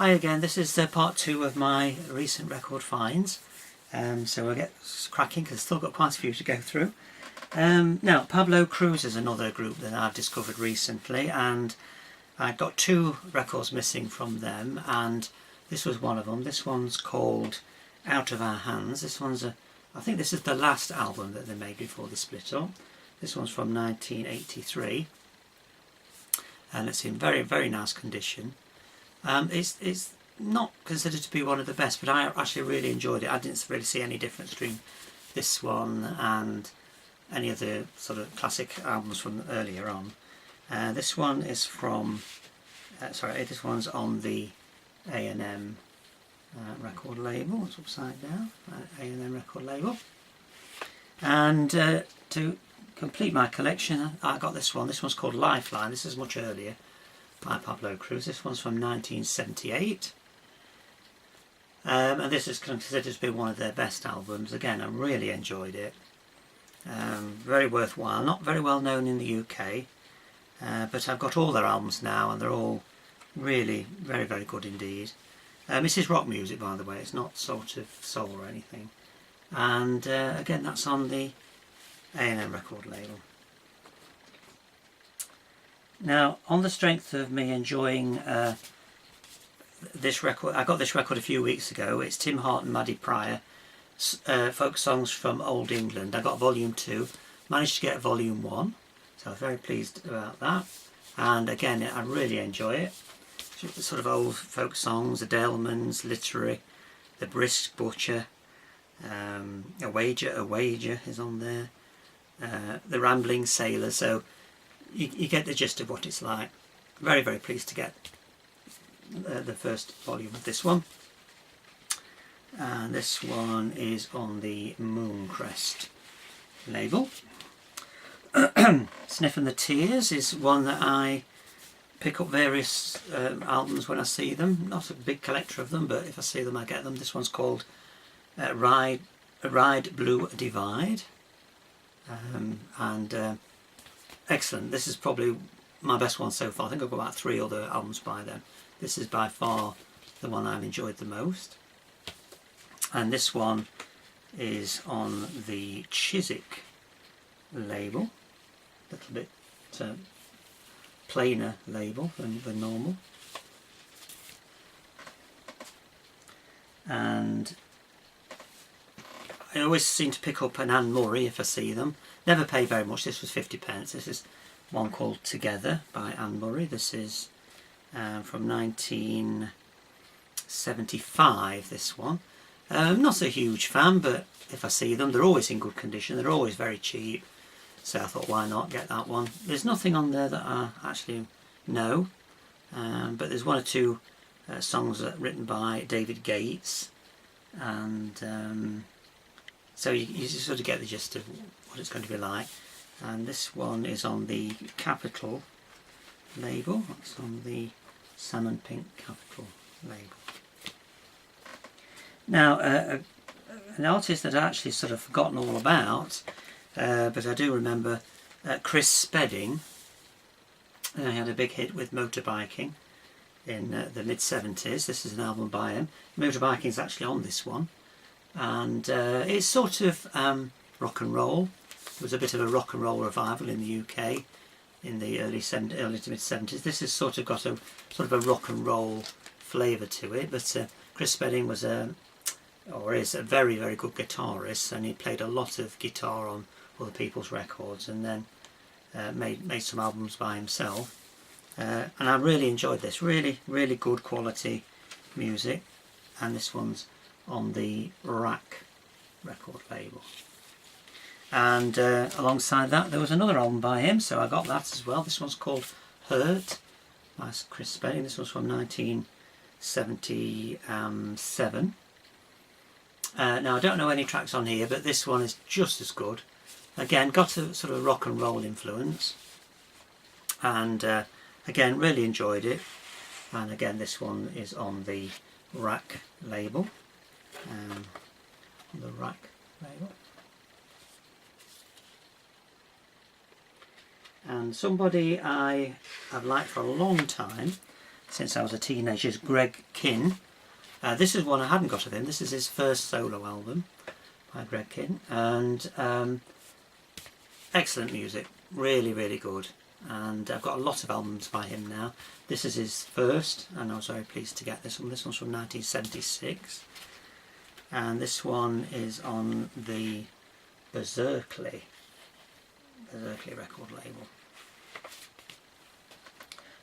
Hi again, this is part 2 of my recent record finds. So we'll get cracking because I've still got quite a few to go through. Now, Pablo Cruz is another group that I've discovered recently, and I've got 2 records missing from them, and this was one of them. This one's called Out of Our Hands. This one's I think this is the last album that they made before they split up. This one's from 1983, and it's in very, very nice condition. It's not considered to be one of the best, but I actually really enjoyed it. I didn't really see any difference between this one and any of the sort of classic albums from earlier on. This one is from, this one's on the A&M record label. It's upside down, A&M record label. And to complete my collection, I got this one. This one's called Lifeline. This is much earlier, by Pablo Cruz. This one's from 1978. And this is considered to be one of their best albums. Again, I really enjoyed it. Very worthwhile. Not very well known in the UK, but I've got all their albums now, and they're all really very, very good indeed. This is rock music, by the way. It's not sort of soul or anything. And again, that's on the A&M record label. Now, on the strength of me enjoying this record, I got this record a few weeks ago. It's Tim Hart and Maddie Pryor, folk songs from Old England. I got volume 2, managed to get volume 1, so I was very pleased about that. And again, I really enjoy it. Sort of old folk songs, the Delmans, Literary, the Brisk Butcher, A Wager is on there, the Rambling Sailor. So you get the gist of what it's like. Very, very pleased to get the first volume of this one. And this one is on the Mooncrest label. Sniffing the Tears is one that I pick up various albums when I see them. Not a big collector of them, but if I see them I get them. This one's called Ride Blue Divide. Excellent. This is probably my best one so far. I think I've got about 3 other albums by them. This is by far the one I've enjoyed the most. And this one is on the Chiswick label. A little bit plainer label than normal. And I always seem to pick up an Anne Murray if I see them. Never pay very much. This was 50p. This is one called Together by Anne Murray. This is from 1975, this one. Not a huge fan, but if I see them, they're always in good condition. They're always very cheap. So I thought, why not get that one? There's nothing on there that I actually know. But there's 1 or 2 songs written by David Gates. And so you sort of get the gist of what it's going to be like. And this one is on the Capitol label. It's on the Salmon Pink Capitol label. Now, an artist that I actually sort of forgotten all about, but I do remember Chris Spedding. He had a big hit with Motorbiking in the mid-70s. This is an album by him. Motorbiking is actually on this one. And it's sort of rock and roll. There was a bit of a rock and roll revival in the UK in the early to mid-70s. This has sort of got a sort of a rock and roll flavour to it. But Chris Spedding was is a very, very good guitarist, and he played a lot of guitar on other people's records, and then made some albums by himself. And I really enjoyed this. Really, really good quality music. And this one's on the Rack record label. And alongside that there was another album by him, so I got that as well. This one's called Hurt by Chris Spedding. This was from 1977. Now I don't know any tracks on here, but this one is just as good. Again, got a sort of rock and roll influence, and again, really enjoyed it. And again, this one is on the Rack label. On the Rack label. And somebody I have liked for a long time since I was a teenager, is Greg Kihn. This is one I hadn't got of him. This is his first solo album by Greg Kihn, and excellent music, really, really good. And I've got a lot of albums by him now. This is his first, and I was very pleased to get this one. This one's from 1976, and this one is on the Berserkly record label.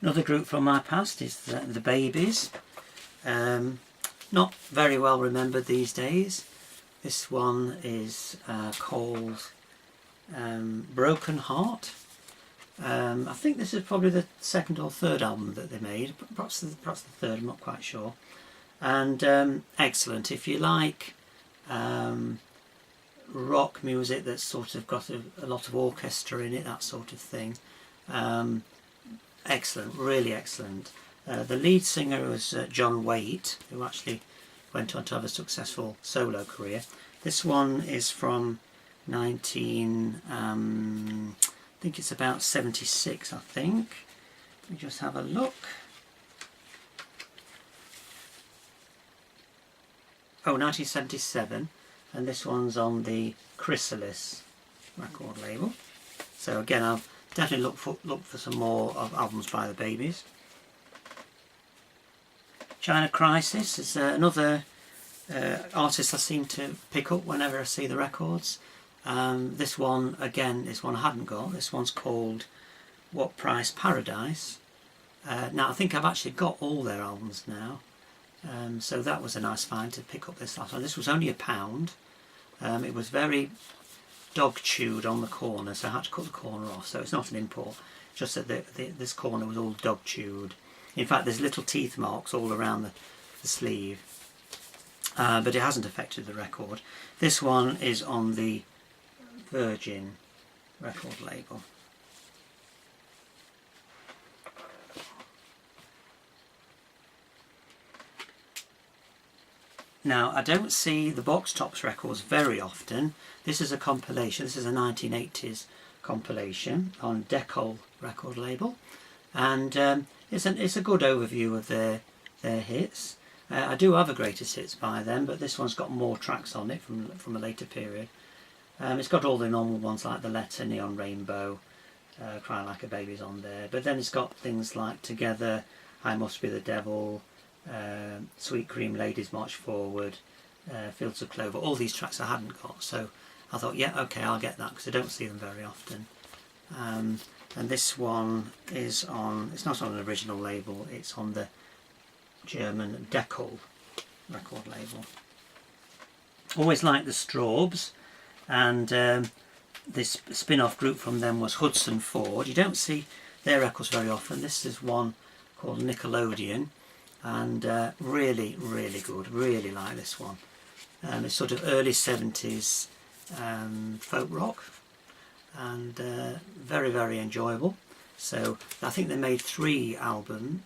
Another group from my past is the Babies. Not very well remembered these days. This one is called Broken Heart. I think this is probably the second or third album that they made, perhaps the third, I'm not quite sure. And excellent. If you like rock music that's sort of got a lot of orchestra in it, that sort of thing, excellent, really excellent. The lead singer was John Waite, who actually went on to have a successful solo career. This one is from I think it's about 76, I think. Let me just have a look. Oh, 1977, and this one's on the Chrysalis record label. So again, I'll definitely look for some more of albums by the Babies. China Crisis is another artist I seem to pick up whenever I see the records. This one, again, is one I hadn't got. This one's called What Price Paradise. Now, I think I've actually got all their albums now. So that was a nice find to pick up this last one. This was only £1. It was very dog-chewed on the corner, so I had to cut the corner off. So it's not an import, just that this corner was all dog-chewed. In fact, there's little teeth marks all around the sleeve. But it hasn't affected the record. This one is on the Virgin record label. Now, I don't see the Box Tops records very often. This is a compilation. This is a 1980s compilation on Decol record label, and it's a good overview of their hits. I do have a greatest hits by them, but this one's got more tracks on it from a later period. It's got all the normal ones like The Letter, Neon Rainbow, Crying Like a Baby's on there, but then it's got things like Together, I Must Be the Devil, Sweet Cream, Ladies March Forward, Fields of Clover. All these tracks I hadn't got, so I thought, yeah, okay, I'll get that, because I don't see them very often. And this one is on, it's not on an original label, it's on the German Decol record label. Always liked the Straubs, and this spin-off group from them was Hudson Ford. You don't see their records very often. This is one called Nickelodeon, and really, really good. Really like this one. It's sort of early 70s folk rock, and very, very enjoyable. So I think they made 3 albums.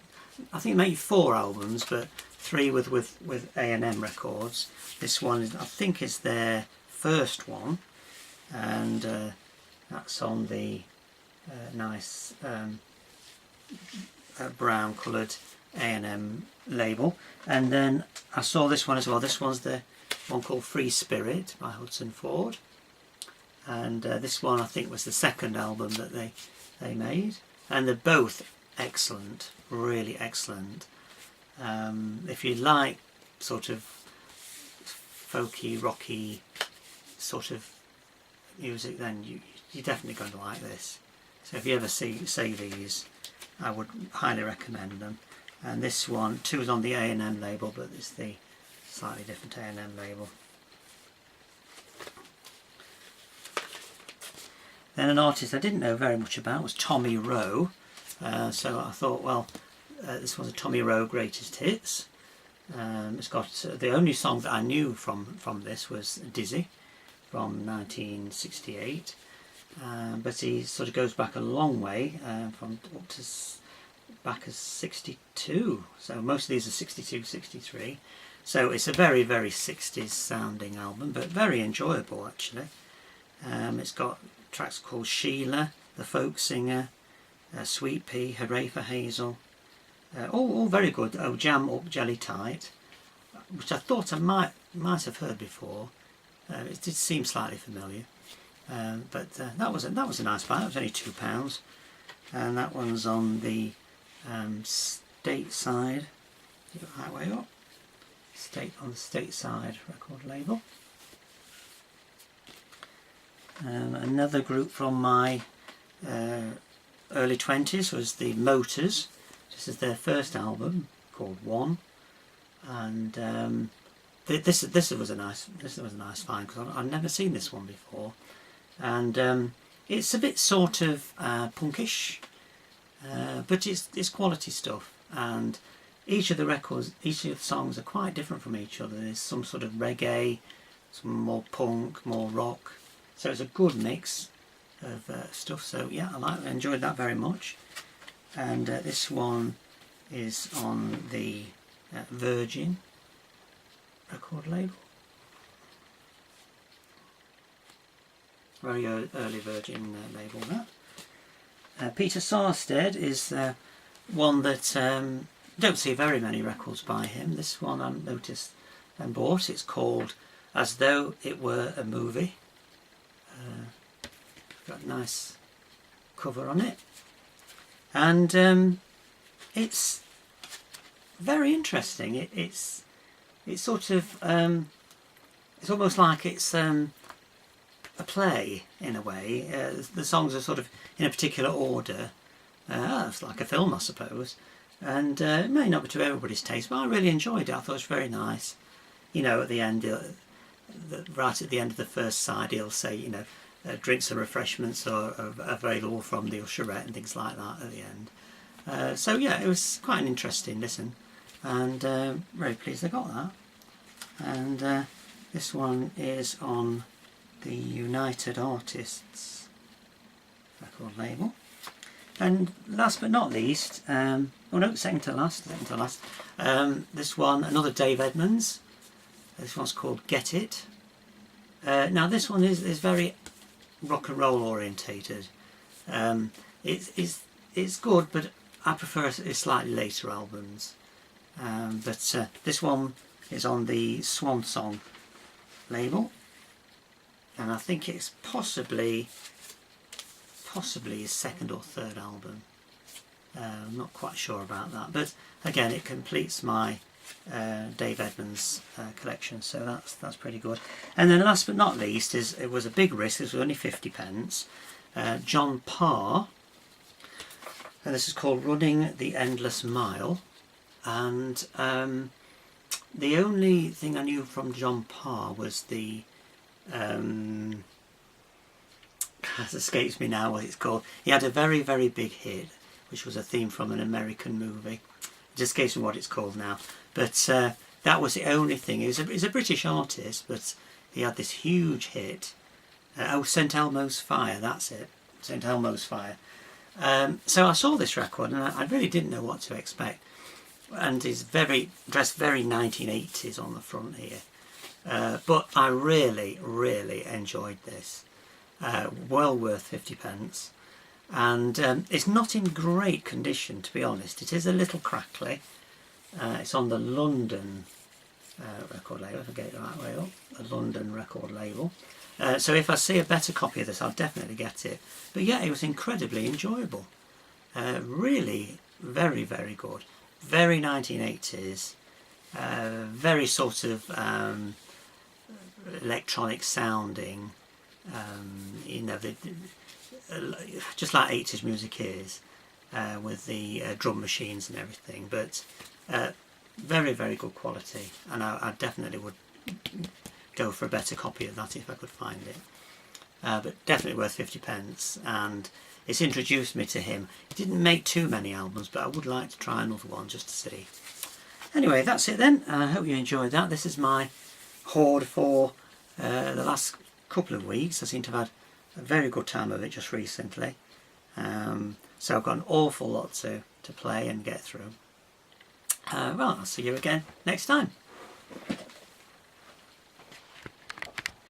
I think they made 4 albums, but 3 with A&M Records. This one is, I think, is their first one, and that's on the nice brown coloured A&M label. And then I saw this one as well. This one's the one called Free Spirit by Hudson Ford, and this one I think was the second album that they made, and they're both excellent, really excellent. If you like sort of folky, rocky sort of music, then you're definitely going to like this. So if you ever see these, I would highly recommend them. And this one too is on the A&M label, but it's the slightly different A&M label. Then an artist I didn't know very much about was Tommy Rowe. So I thought, well, this was a Tommy Rowe greatest hits. It's got the only song that I knew from this was Dizzy from 1968, but he sort of goes back a long way, from up to back as 62. So most of these are 62, 63. So it's a very, very 60s sounding album, but very enjoyable actually. It's got tracks called Sheila, The Folk Singer, Sweet Pea, Hooray for Hazel, all very good. Oh, Jam Up Jelly Tight, which I thought I might have heard before. It did seem slightly familiar, but that was a nice buy. It was only £2, and that one's on the Stateside. Right way up. On the Stateside record label. Another group from my early 20s was the Motors. This is their first album called One, and this was a nice find because I've never seen this one before, and it's a bit sort of punkish, but it's quality stuff, and each of the songs are quite different from each other. There's some sort of reggae, some more punk, more rock, so it's a good mix of stuff. So yeah, I enjoyed that very much. And this one is on the Virgin record label. Very early Virgin label that. Peter Sarstedt is one that don't see very many records by him. This one I noticed and bought. It's called As Though It Were a Movie. Got a nice cover on it, and it's very interesting. It's sort of it's almost like it's a play in a way. The songs are sort of in a particular order. It's like a film, I suppose. And it may not be to everybody's taste, but I really enjoyed it. I thought it was very nice. You know, at the end, right at the end of the first side, he'll say, you know, drinks and refreshments are available from the usherette and things like that at the end. So yeah, it was quite an interesting listen, and very pleased I got that. And this one is on the United Artists record label. And last but not least, second to last, this one, another Dave Edmunds. This one's called Get It. Now this one is very rock and roll orientated. It's good, but I prefer his slightly later albums. But this one is on the Swan Song label, and I think it's possibly his second or third album. I'm not quite sure about that, but again, it completes my Dave Edmunds collection, so that's pretty good. And then last but not least, it was a big risk. This was only 50p. John Parr, and this is called Running the Endless Mile. And the only thing I knew from John Parr was the it escapes me now what it's called. He had a very, very big hit, which was a theme from an American movie. It escapes me what it's called now. But that was the only thing. He's a British artist, but he had this huge hit. St Elmo's Fire, that's it. St Elmo's Fire. So I saw this record, and I really didn't know what to expect. And he's dressed very 1980s on the front here. But I really, really enjoyed this. Well worth 50p. And it's not in great condition, to be honest. It is a little crackly. It's on the London record label, if I get it the right way up. The London record label. So if I see a better copy of this, I'll definitely get it. But yeah, it was incredibly enjoyable. Really very, very good. Very 1980s. Very sort of electronic sounding. You know, just like 80s music is, with the drum machines and everything. But very, very good quality. And I definitely would go for a better copy of that if I could find it. But definitely worth 50p, and it's introduced me to him. He didn't make too many albums, but I would like to try another one just to see. Anyway, that's it then. I hope you enjoyed that. This is my hoard for the last couple of weeks. I seem to have had a very good time of it just recently. So I've got an awful lot to play and get through. Well, I'll see you again next time.